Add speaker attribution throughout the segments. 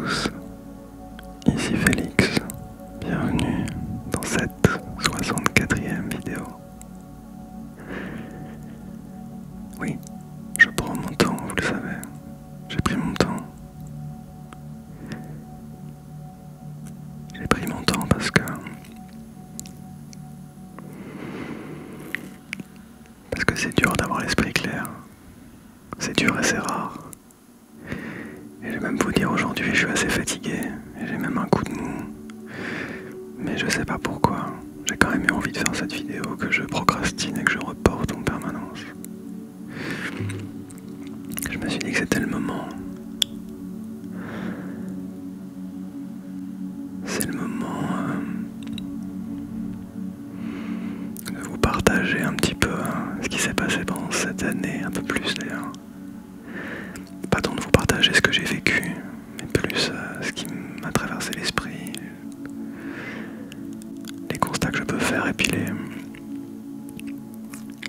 Speaker 1: tous, ici Félix, bienvenue dans cette 64e vidéo. Oui, je prends mon temps, vous le savez, j'ai pris mon temps. J'ai pris mon temps parce que c'est dur d'avoir l'esprit clair, c'est dur et c'est rare. Et je vais même vous dire aujourd'hui, je suis assez fatigué, et j'ai même un coup de mou. Mais je sais pas pourquoi, j'ai quand même eu envie de faire cette vidéo que je procrastine et que je reporte en permanence. Je me suis dit que c'était le moment. C'est le moment de vous partager un petit peu ce qui s'est passé pendant cette année, un peu plus d'ailleurs. Pas tant de vous partager ce que j'ai vécu, mais plus ce qui m'a traversé l'esprit, les constats que je peux faire et puis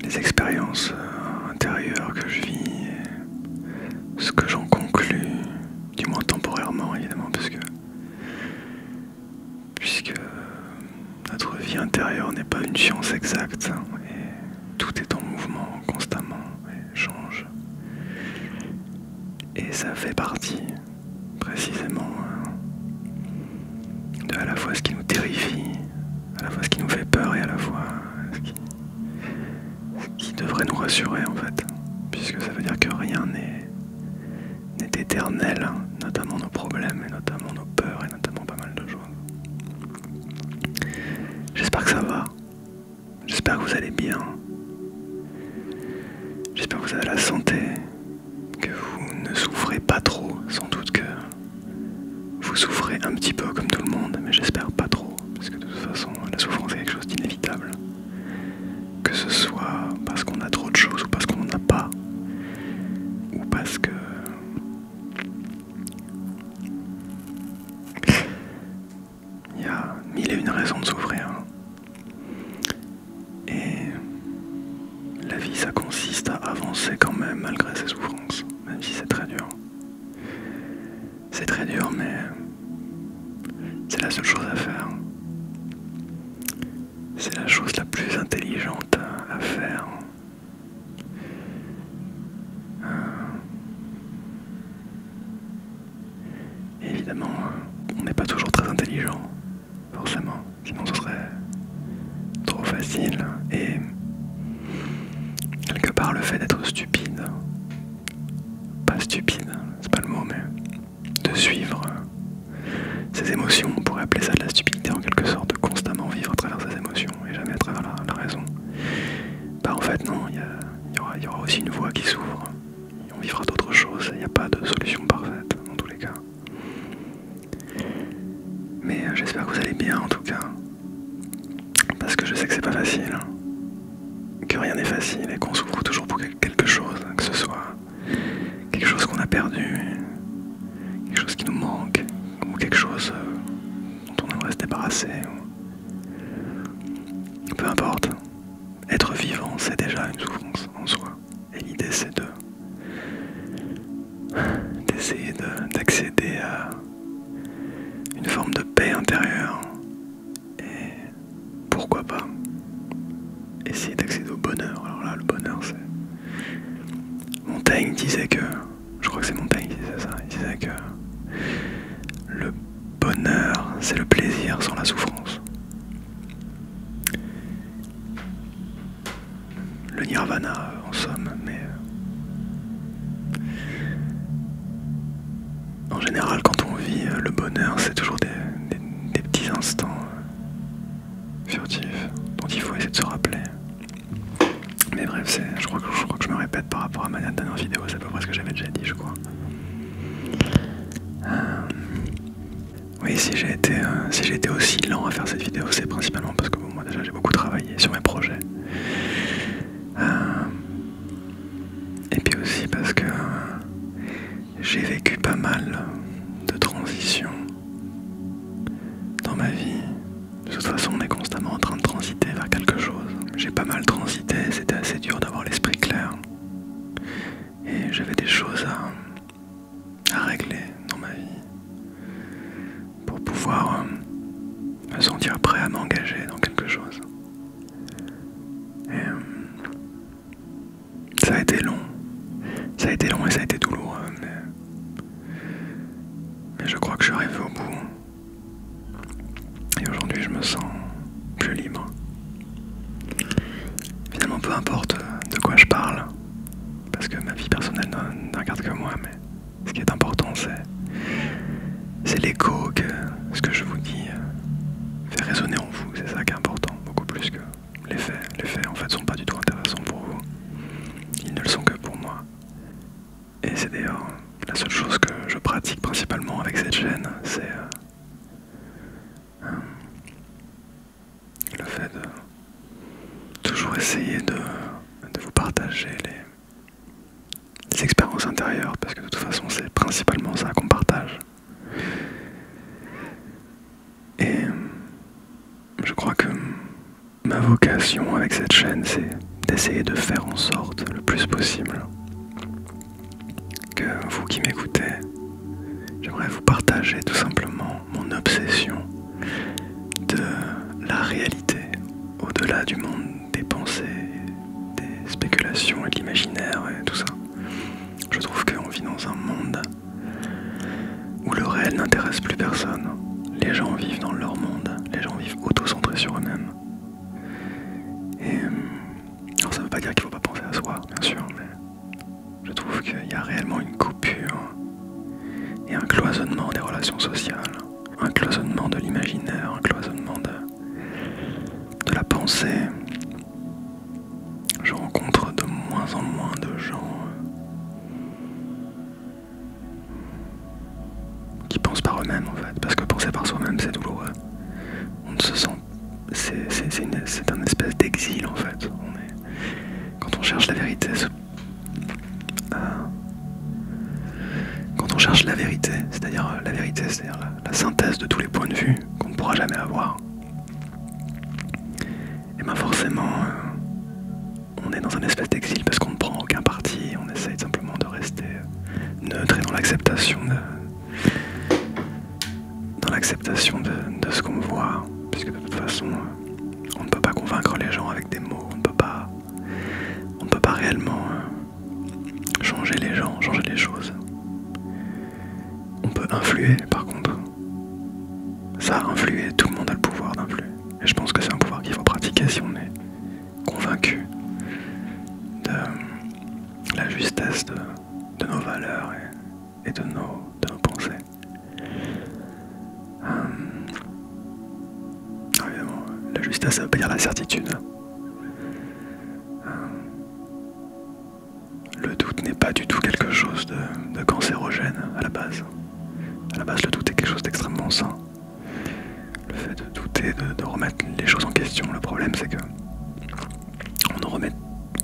Speaker 1: les expériences intérieures que je vis, et ce que j'en conclus, du moins temporairement évidemment, puisque notre vie intérieure n'est pas une science exacte et tout est en mouvement constamment et change. Et ça fait partie précisément de à la fois ce qui nous terrifie, à la fois ce qui nous fait peur et à la fois ce qui devrait nous rassurer en fait, puisque ça veut dire que rien n'est éternel, notamment nos problèmes et notamment nos peurs et notamment pas mal de choses. J'espère que ça va, j'espère que vous allez bien, j'espère que vous avez la santé, que vous ne souffrez pas trop, sans doute que vous souffrez un petit peu comme tout le monde, mais j'espère pas trop, parce que de toute façon la souffrance est quelque chose d'inévitable. Que ce soit parce qu'on a trop de choses ou parce qu'on n'en a pas, ou parce que il y a mille et une raisons de souffrir. Et la vie, ça consiste à avancer quand même malgré ses souffrances, même si c'est très dur. C'est très dur, mais c'est la seule chose à faire. C'est la chose la plus intelligente à faire. Évidemment, on n'est pas toujours très intelligent, forcément, sinon ce serait trop facile. Et quelque part, le fait d'être stupide, pas stupide, c'est pas le mot, mais de suivre ses émotions, on pourrait appeler ça de la stupidité en quelque sorte, de constamment vivre à travers ses émotions et jamais à travers la raison. Bah en fait non, il y aura aussi une voie qui s'ouvre, et on vivra d'autres choses, il n'y a pas de solution parfaite dans tous les cas. Mais j'espère que vous allez bien en tout cas, parce que je sais que c'est pas facile, que rien n'est facile et qu'on souffre toujours pour quelque chose, que ce soit quelque chose qu'on a perdu, quelque chose qui nous manque, ou quelque chose dont on aimerait se débarrasser. Peu importe, être vivant c'est déjà une souffrance en soi. Et l'idée c'est d'essayer d'accéder à une forme de paix intérieure. Et pourquoi pas essayer d'accéder au bonheur. Alors là, le bonheur c'est... Montaigne disait que... Je crois que c'est Montaigne qui disait ça. Il disait que le bonheur, c'est le plaisir sans la souffrance. Le nirvana, en somme, mais... En général, quand on vit le bonheur, c'est toujours des petits instants furtifs dont il faut essayer de se rappeler. Mais bref, je crois que je me répète par rapport à ma dernière vidéo, c'est à peu près ce que j'avais déjà dit, je crois. Oui, si j'ai été aussi lent à faire cette vidéo, c'est principalement parce que bon, moi déjà j'ai beaucoup travaillé sur mes projets. Et puis aussi parce que j'ai vécu pas mal de transitions dans ma vie. De toute façon, on est constamment en train de transiter vers quelque chose. J'ai pas mal transité, c'était assez dur d'avoir l'esprit clair. Et j'avais des choses à régler dans ma vie. sentir prêt à m'engager dans quelque chose. Et ça a été long. Ça a été long et ça a été douloureux, mais je crois que je suis arrivé au bout. Et aujourd'hui, je me sens plus libre. Finalement, peu importe de quoi je parle, parce que ma vie personnelle ne regarde que moi, mais ce qui est important, c'est l'écho que ce que je vous dis fait résonner en vous. C'est ça qui est important, beaucoup plus que les faits. Les faits, en fait, sont pas du tout intéressants pour vous. Ils ne le sont que pour moi. Et c'est d'ailleurs la seule chose que je pratique principalement avec cette chaîne, c'est le fait de toujours essayer de vous partager les expériences intérieures, parce que de toute façon c'est principalement ça qu'on partage. Et je crois que ma vocation avec cette chaîne, c'est d'essayer de faire en sorte le plus possible que vous qui m'écoutez, j'aimerais vous partager tout simplement mon obsession de la réalité, au-delà du monde des pensées, des spéculations et de l'imaginaire et tout ça. Je trouve qu'on vit dans un monde où le réel n'intéresse plus personne. Les gens vivent dans leur monde, les gens vivent auto-centrés sur eux-mêmes. Et alors ça ne veut pas dire qu'il ne faut pas penser à soi, bien sûr, mais je trouve qu'il y a réellement une coupure et un cloisonnement des relations sociales, un cloisonnement de l'imaginaire, un cloisonnement de la pensée. Je rencontre de moins en moins de gens qui pensent par eux-mêmes, en fait, parce que penser par soi-même c'est douloureux. On ne se sent, c'est un espèce d'exil en fait. Quand on cherche la vérité, quand on cherche la vérité, c'est-à-dire la synthèse de tous les points de vue qu'on ne pourra jamais avoir, et bien forcément on est dans un espèce d'exil parce qu'on ne prend aucun parti, on essaye simplement de rester neutre et dans l'acceptation de ce qu'on voit, puisque de toute façon on ne peut pas convaincre les gens avec des mots, on ne peut pas réellement changer les gens, changer les choses. On peut influer par contre. Ça, influer, tout le monde a le pouvoir d'influer. Et je pense que c'est un pouvoir qu'il faut pratiquer si on est convaincu de la justesse de nos valeurs et de nos pensées. Évidemment, la justesse, ça veut pas dire la certitude. Le doute n'est pas du tout quelque chose de cancérogène à la base. À la base, le doute est quelque chose d'extrêmement sain. Le fait de douter, de remettre les choses en question, le problème c'est que on ne remet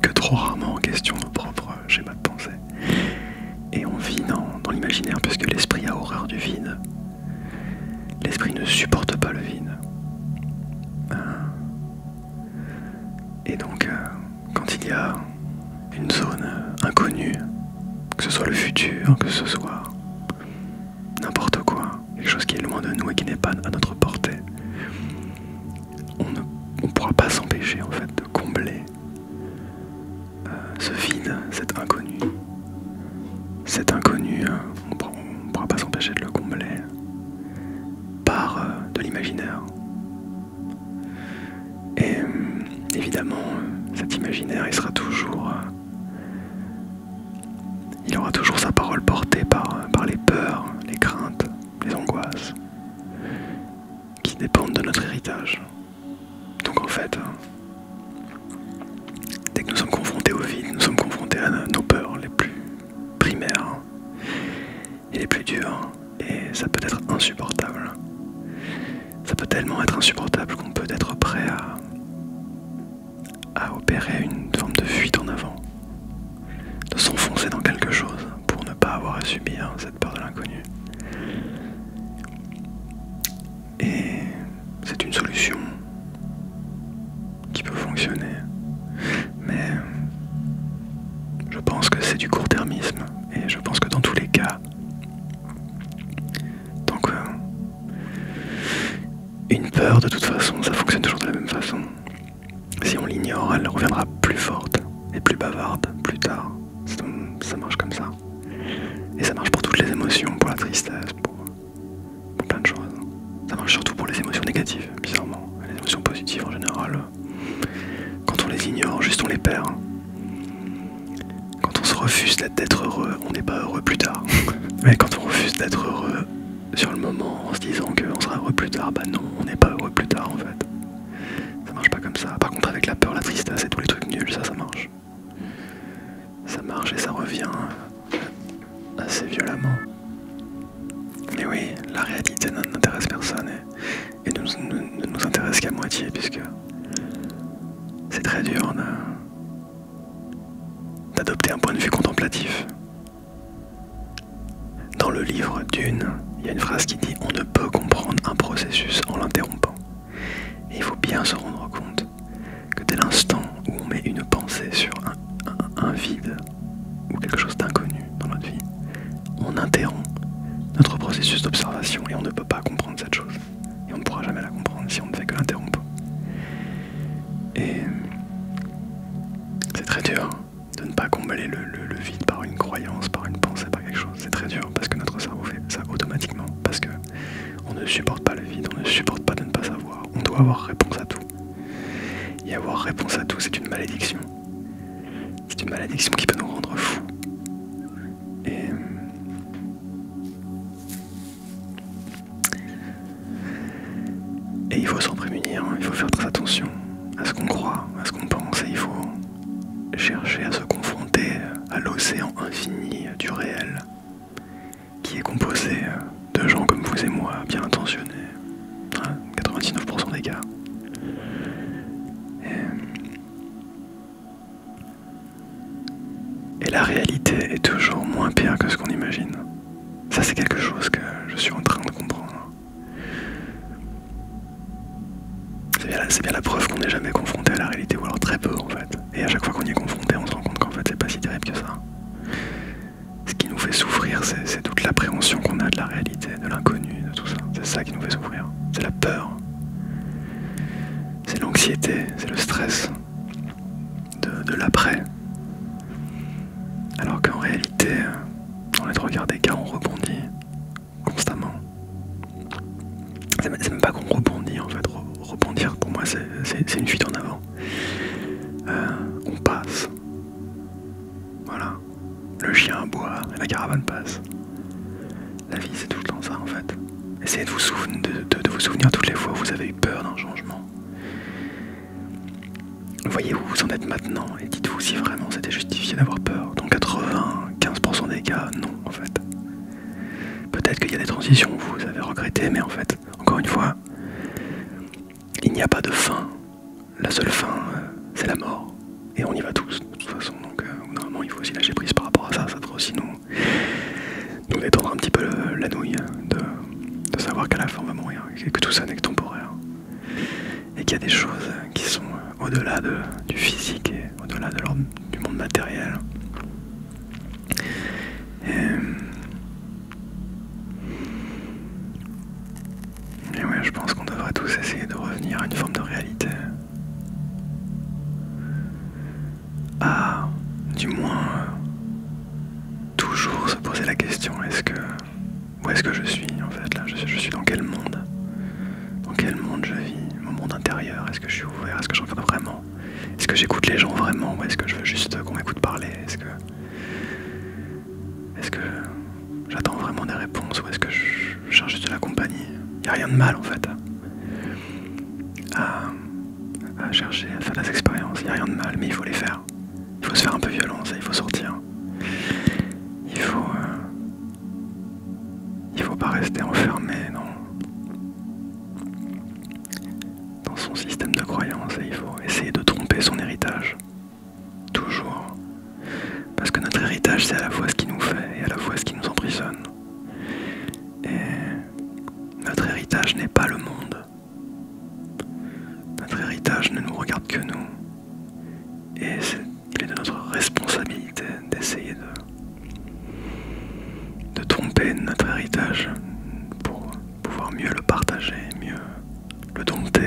Speaker 1: que trop rarement en question nos propres schémas de pensée. Et on vit dans l'imaginaire puisque l'esprit a horreur du vide. L'esprit ne supporte pas le vide. Et donc, quand il y a une zone inconnue, que ce soit le futur, que ce soit n'importe quoi, quelque chose qui est loin de nous et qui n'est pas à notre portée, on ne pourra pas s'empêcher en fait de combler ce vide, cet inconnu. Cet inconnu, on ne pourra pas s'empêcher de le combler par de l'imaginaire. Et évidemment, cet imaginaire, il aura toujours sa parole portée par les peurs, les craintes, les angoisses, qui dépendent de notre héritage. Donc en fait, dès que nous sommes confrontés au vide, nous sommes confrontés à nos peurs les plus primaires et les plus dures, et ça peut être insupportable. Ça peut tellement être insupportable qu'on peut être prêt à opérer une forme de fuite en avant, de s'enfoncer dans quelque chose pour ne pas avoir à subir cette peur de l'inconnu. Et c'est une solution qui peut fonctionner, mais je pense que c'est du court-termisme, et je pense que dans tous les cas, tant qu'une peur de toute façon, ça fonctionne toujours de la même façon. Si on l'ignore, elle reviendra plus forte et plus bavarde plus tard. Ça marche comme ça. Et ça marche pour toutes les émotions, pour la tristesse, pour plein de choses. Ça marche surtout pour les émotions négatives, bizarrement. Les émotions positives en général, quand on les ignore, juste on les perd. Quand on se refuse d'être heureux, on n'est pas heureux plus tard. Mais quand on refuse d'être heureux sur le moment en se disant qu'on sera heureux plus tard, bah non, on n'est pas heureux plus tard en fait. Ça marche pas comme ça. Par contre avec la peur, la tristesse et tous les trucs nuls, ça marche. Ça marche et ça revient assez violemment. Mais oui, la réalité n'intéresse personne et ne nous intéresse qu'à moitié puisque c'est très dur d'adopter un point de vue contemplatif. Dans le livre Dune, il y a une phrase qui dit « On ne peut comprendre un processus en l'interrompant ». Et il faut bien se rendre compte que dès l'instant où on met une pensée sur un vide ou quelque chose d'inconnu dans notre vie, on interrompt notre processus d'observation et on ne peut pas comprendre cette chose. Et on ne pourra jamais la comprendre si on ne fait que l'interrompre. Et c'est très dur de ne pas combler le vide par une croyance, par une pensée, par quelque chose. C'est très dur parce que notre cerveau fait ça automatiquement. Parce que on ne supporte pas le vide, on ne supporte pas de ne pas savoir. On doit avoir réponse à tout. Et avoir réponse à tout, c'est une malédiction. C'est une malédiction qui peut nous rendre fous. Et il faut s'en prémunir, il faut faire très attention à ce qu'on croit, à ce qu'on pense, et il faut chercher à se confronter à l'océan infini du réel, qui est composé de gens comme vous et moi, bien intentionnés, 99% des cas. Et la réalité est toujours moins pire que ce qu'on imagine. Ça, c'est quelque chose que je suis en train de comprendre. C'est bien la preuve qu'on n'est jamais confronté à la réalité, ou alors très peu en fait. Et à chaque fois qu'on y est confronté, on se rend compte qu'en fait c'est pas si terrible que ça. Ce qui nous fait souffrir, c'est toute l'appréhension qu'on a de la réalité, de l'inconnu, de tout ça. C'est ça qui nous fait souffrir. C'est la peur. C'est l'anxiété, c'est le stress de l'après. Alors qu'en réalité, dans les trois quarts des cas, on rebondit constamment. C'est même pas qu'on rebondit en fait. Rebondir pour moi c'est une fuite en avant. On passe. Voilà. Le chien aboie et la caravane passe. La vie c'est tout le temps ça en fait. Essayez de vous souvenir toutes les fois où vous avez eu peur d'un changement. Voyez où vous en êtes maintenant et dites-vous si vraiment c'était justifié d'avoir peur. Dans 95% des cas, non en fait. Peut-être qu'il y a des transitions où vous avez regretté, mais en fait, encore une fois, il n'y a pas de fin. La seule fin, c'est la mort. Et on y va tous, de toute façon. Donc, normalement, il faut aussi lâcher prise par rapport à ça. Ça devrait aussi nous détendre un petit peu la nouille de savoir qu'à la fin, on va mourir. Et que tout ça n'est que temporaire. Et qu'il y a des choses qui sont au-delà du physique et au-delà du monde matériel. Et ouais, je pense qu'on devrait tous essayer de revenir à une forme de réalité. Du moins, toujours se poser la question, où est-ce que je suis en fait là, je suis dans quel monde? Dans quel monde je vis? Mon monde intérieur, est-ce que je suis ouvert? Est-ce que je regarde vraiment? Est-ce que j'écoute les gens vraiment? Ou est-ce que je veux juste qu'on m'écoute parler? Est-ce que j'attends vraiment des réponses? Ou est-ce que je cherche juste de la compagnie? Il n'y a rien de mal en fait à chercher, à faire des expériences, il n'y a rien de mal, mais il faut les faire. Il faut se faire un peu violence et il faut sortir. Il faut pas rester enfermé dans son système de croyance et il faut essayer de tromper son héritage. Toujours. Parce que notre héritage c'est à la fois ce qui nous fait et à la fois ce qui nous emprisonne. Et notre héritage n'est pas le monde. Notre héritage ne nous regarde que nous. Et il est de notre responsabilité d'essayer de tromper notre héritage pour pouvoir mieux le partager, mieux le dompter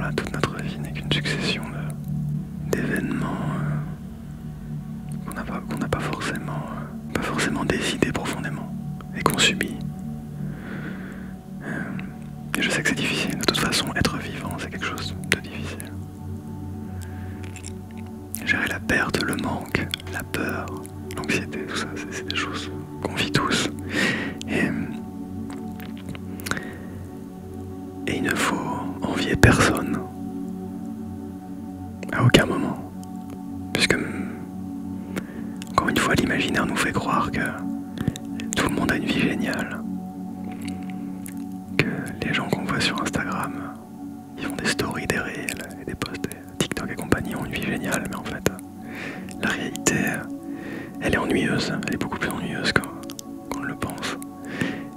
Speaker 1: voilà, toute notre vie n'est qu'une succession d'événements qu'on n'a pas forcément décidé profondément et qu'on subit. Et je sais que c'est difficile. De toute façon, être vivant, c'est quelque chose de difficile. Gérer la perte, le manque, la peur, l'anxiété, tout ça, c'est des choses qu'on vit tous. Et il ne faut envier personne à aucun moment. Puisque, encore une fois, l'imaginaire nous fait croire que tout le monde a une vie géniale. Que les gens qu'on voit sur Instagram, ils font des stories, des réels et des posts, TikTok et compagnie ont une vie géniale. Mais en fait, la réalité, elle est ennuyeuse. Elle est beaucoup plus ennuyeuse qu'on ne le pense.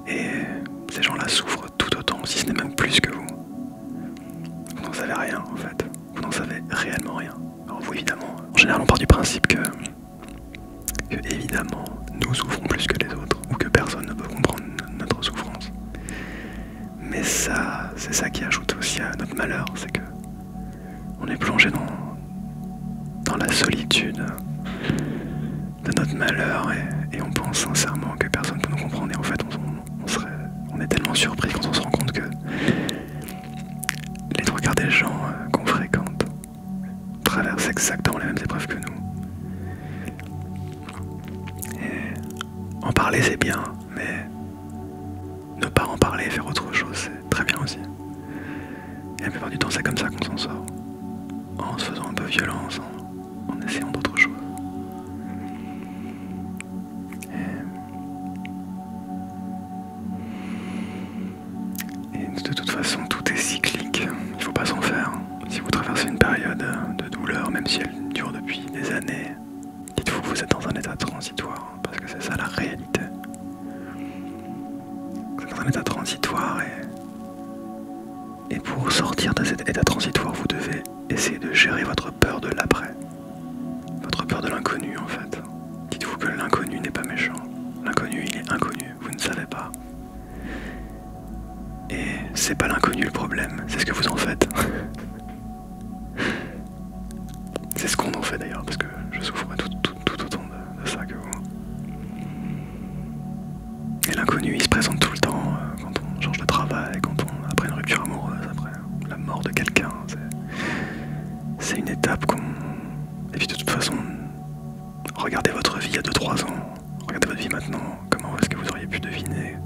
Speaker 1: Et ces gens-là souffrent tout autant, si ce n'est même plus que vous. Vous n'en savez rien, en fait. Vous n'en savez réellement rien. Alors vous, évidemment, en général, on part du principe que évidemment, nous souffrons plus que les autres, ou que personne ne peut comprendre notre souffrance. Mais ça, c'est ça qui ajoute aussi à notre malheur, c'est que on est plongé dans la solitude de notre malheur et on pense sincèrement que personne ne peut nous comprendre. Et en fait, on est tellement surpris quand on se rend compte que les trois quarts des gens qu'on fréquente traversent exactement les mêmes épreuves que nous. Et en parler, c'est bien, mais ne pas en parler et faire autre chose, c'est très bien aussi. Et la plupart du temps, c'est comme ça qu'on s'en sort. En se faisant un peu violence, en essayant d'autres choses. Et de toute façon, tout est cyclique. Il ne faut pas s'en faire. Si vous traversez une période de douleur, même si elle dure depuis des années, dites-vous que vous êtes dans un état transitoire, parce que c'est ça la réalité. Vous êtes dans un état transitoire et pour sortir de cet état transitoire, vous devez essayer de gérer votre peur de l'après. Votre peur de l'inconnu, en fait. Dites-vous que l'inconnu n'est pas méchant. L'inconnu, il est inconnu. Vous ne savez pas. Et c'est pas l'inconnu le problème, c'est ce que vous en faites. C'est ce qu'on en fait d'ailleurs, parce que je souffre tout autant de ça que vous. Et l'inconnu, il se présente tout le temps quand on change de travail, après une rupture amoureuse, après la mort de quelqu'un. C'est une étape qu'on... Et puis de toute façon, regardez votre vie il y a 2-3 ans, regardez votre vie maintenant, comment est-ce que vous auriez pu deviner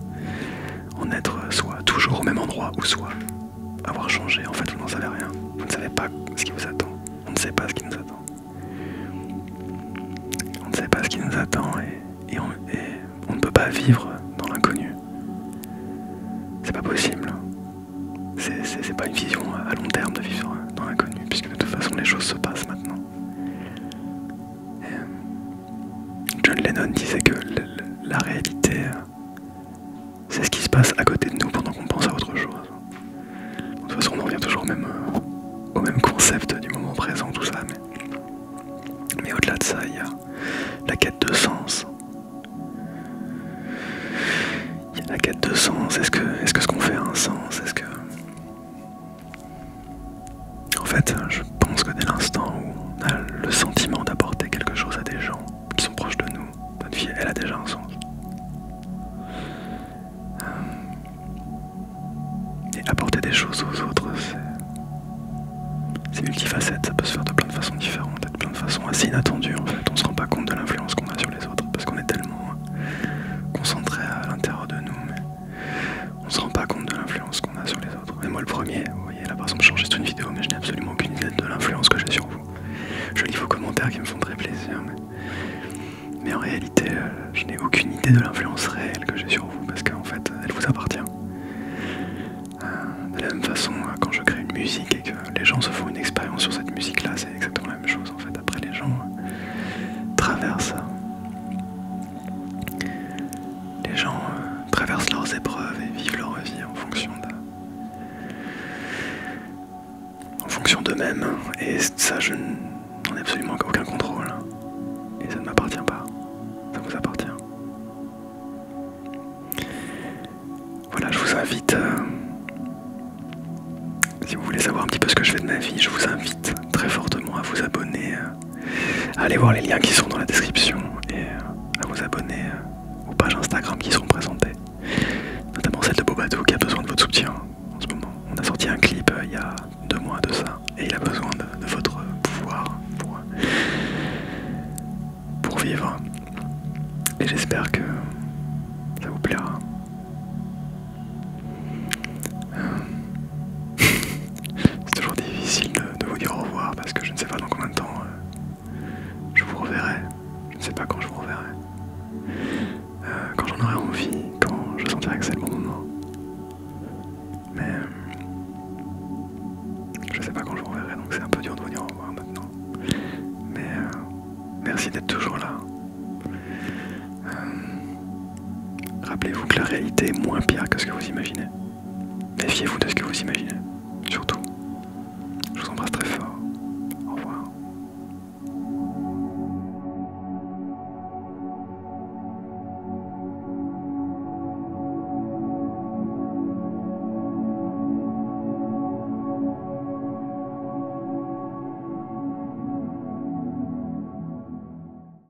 Speaker 1: en être soit toujours au même endroit ou soit avoir changé. En fait, vous n'en savez rien. Vous ne savez pas ce qui vous attend. On ne sait pas ce qui nous attend. On ne sait pas ce qui nous attend et on ne peut pas vivre dans l'inconnu. C'est pas possible. C'est pas une vision à long terme de vivre dans l'inconnu, puisque de toute façon les choses se passent maintenant. John Lennon disait que la réalité, c'est ce qui se passe à côté de nous pendant qu'on pense à autre chose. De toute façon, on en revient toujours au même concept du moment présent, tout ça. Mais au-delà de ça, il y a la quête de sens. Il y a la quête de sens. Est-ce que ce qu'on fait a un sens? En fait, je pense que dès l'instant où on a le sentiment d'apporter quelque chose à des gens qui sont proches de nous, notre vie, elle a déjà un sens. Et apporter des choses aux autres, c'est multifacette, ça peut se faire de plein de façons différentes, de plein de façons assez inattendues en fait. On se rend pas compte de l'influence qu'on a sur les autres, parce qu'on est tellement concentré à l'intérieur de nous, mais on se rend pas compte de l'influence qu'on a sur les autres. Et moi le premier, vous voyez là par exemple je enregistre une vidéo, mais je n'ai absolument aucune idée de l'influence que j'ai sur vous. Je lis vos commentaires qui me font très plaisir, mais en réalité, je n'ai aucune idée de l'influence réelle que j'ai sur vous, parce qu'en fait, elle vous appartient. De la même façon, quand je crée une musique et que les gens se font une expérience sur cette musique-là, c'est exactement la même chose. En fait, après, les gens traversent leurs épreuves et vivent leur vie en fonction d'eux-mêmes. Et ça, je n'en ai absolument aucun contrôle. Et ça ne m'appartient pas. Ça vous appartient. Voilà, je vous invite, si vous voulez savoir savoir un petit peu ce que je fais de ma vie, je vous invite très fortement à vous abonner, à aller voir les liens qui sont dans la description et à vous abonner aux pages Instagram qui seront présentées, notamment celle de Bobadou qui a besoin de votre soutien en ce moment. On a sorti un clip il y a 2 mois de ça et il a besoin de votre pouvoir pour vivre. Et j'espère que ça vous plaira. C'est toujours difficile de vous dire au revoir parce que je ne sais pas dans combien de temps je vous reverrai. Je ne sais pas quand je vous reverrai. Quand j'en aurai envie, quand je sentirai que c'est le bon moment. Mais je sais pas quand je vous reverrai, donc c'est un peu dur de vous dire au revoir maintenant. Mais merci d'être toujours là. Rappelez-vous que la réalité est moins pire que ce que vous imaginez. Méfiez-vous de ce que vous imaginez, surtout. Je vous embrasse très fort.